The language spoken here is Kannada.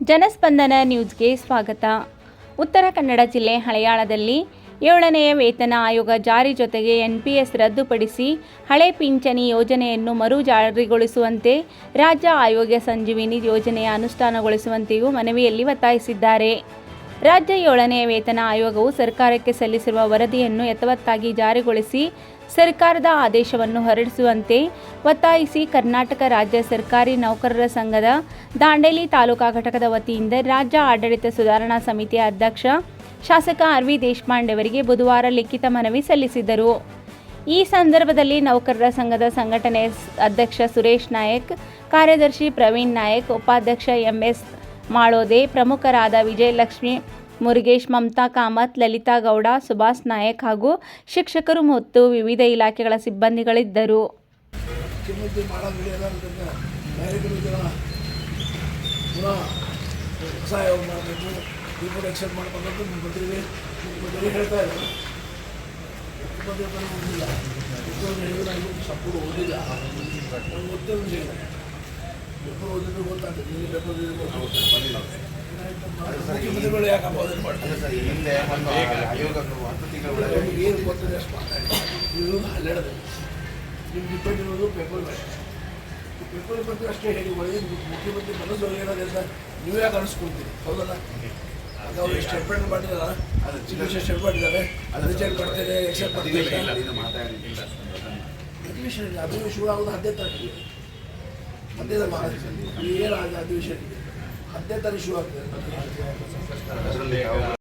ಜನಸ್ಪಂದನ ನ್ಯೂಸ್ಗೆ ಸ್ವಾಗತ. ಉತ್ತರ ಕನ್ನಡ ಜಿಲ್ಲೆ ಹಳೆಯಾಳದಲ್ಲಿ 7ನೇ ವೇತನ ಆಯೋಗ ಜಾರಿ ಜೊತೆಗೆ NPS ರದ್ದುಪಡಿಸಿ ಹಳೆ ಪಿಂಚಣಿ ಯೋಜನೆಯನ್ನು ಮರು ಜಾರಿಗೊಳಿಸುವಂತೆ, ರಾಜ್ಯ ಆರೋಗ್ಯ ಸಂಜೀವಿನಿ ಯೋಜನೆಯ ಅನುಷ್ಠಾನಗೊಳಿಸುವಂತೆಯೂ ಮನವಿಯಲ್ಲಿ ಒತ್ತಾಯಿಸಿದ್ದಾರೆ. ರಾಜ್ಯ 7ನೇ ವೇತನ ಆಯೋಗವು ಸರ್ಕಾರಕ್ಕೆ ಸಲ್ಲಿಸಿರುವ ವರದಿಯನ್ನು ಯಥಾವತ್ತಾಗಿ ಜಾರಿಗೊಳಿಸಿ ಸರ್ಕಾರದ ಆದೇಶವನ್ನು ಹೊರಡಿಸುವಂತೆ ಒತ್ತಾಯಿಸಿ ಕರ್ನಾಟಕ ರಾಜ್ಯ ಸರ್ಕಾರಿ ನೌಕರರ ಸಂಘದ ದಾಂಡೇಲಿ ತಾಲೂಕಾ ಘಟಕದ ವತಿಯಿಂದ ರಾಜ್ಯ ಆಡಳಿತ ಸುಧಾರಣಾ ಸಮಿತಿಯ ಅಧ್ಯಕ್ಷ ಶಾಸಕ RV ದೇಶಪಾಂಡೆ ಅವರಿಗೆ ಬುಧವಾರ ಲಿಖಿತ ಮನವಿ ಸಲ್ಲಿಸಿದರು. ಈ ಸಂದರ್ಭದಲ್ಲಿ ನೌಕರರ ಸಂಘದ ಸಂಘಟನೆ ಅಧ್ಯಕ್ಷ ಸುರೇಶ್ ನಾಯಕ್, ಕಾರ್ಯದರ್ಶಿ ಪ್ರವೀಣ್ ನಾಯಕ್, ಉಪಾಧ್ಯಕ್ಷ MS ಮಾಳೋದೆ, ಪ್ರಮುಖರಾದ ವಿಜಯಲಕ್ಷ್ಮಿ, ಮುರುಗೇಶ್, ಮಮತಾ ಕಾಮತ್, ಲಲಿತಾ ಗೌಡ, ಸುಭಾಸ್ ನಾಯಕ್ ಹಾಗೂ ಶಿಕ್ಷಕರು ಮತ್ತು ವಿವಿಧ ಇಲಾಖೆಗಳ ಸಿಬ್ಬಂದಿಗಳಿದ್ದರು. ಮುಖ್ಯಮಂತ್ರಿಗಳು ಯಾಕೆ ಅಪೋದನೆ ಮಾಡ್ತಾರೆ ಸರ್? ಹಿಂದೆ ಆಯೋಗ 10 ತಿಂಗಳು ಏನು ಗೊತ್ತಿದೆ ಅಷ್ಟು ಮಾತಾಡಿ ನೀವು ಹಲ್ಲೆಡದು ನಿಮ್ಮ ಡಿಪೆಂಡ್ ಇರೋದು ಪೇಪರ್ ಮೇಲೆ. ಪೇಪರ್ ಬಗ್ಗೆ ಅಷ್ಟೇ ಹೇಳಿ ಒಳಗೆ ಮುಖ್ಯಮಂತ್ರಿ ಮನಸ್ಸು ಏನಾದೆ ಅಂತ ನೀವು ಯಾಕೆ ಅನಿಸ್ಕೊಳ್ತೀರಿ? ಹೌದಲ್ಲ? ಆಗ ಅವರು ಸ್ಟೇಟ್ಮೆಂಟ್ ಮಾಡಿದಾರ, ಚಿಕಿತ್ಸೆ ಸ್ಟೇಟ್ ಮಾಡಿದ್ದಾರೆ, ರಿಜೆಕ್ಟ್ ಮಾಡ್ತಾರೆ, ಎಕ್ಸೆಪ್ಟ್ ಮಾಡ್ತಾರೆ. ಅಧಿವೇಶನ ಶುರು ಆಗೋದು 10ನೇ ತಾರೀಕಿಗೆ. ಏನು ಅಧಿವೇಶನ 10ನೇ ತಾರೀಕು ಶುರು ಆಗ್ತದೆ.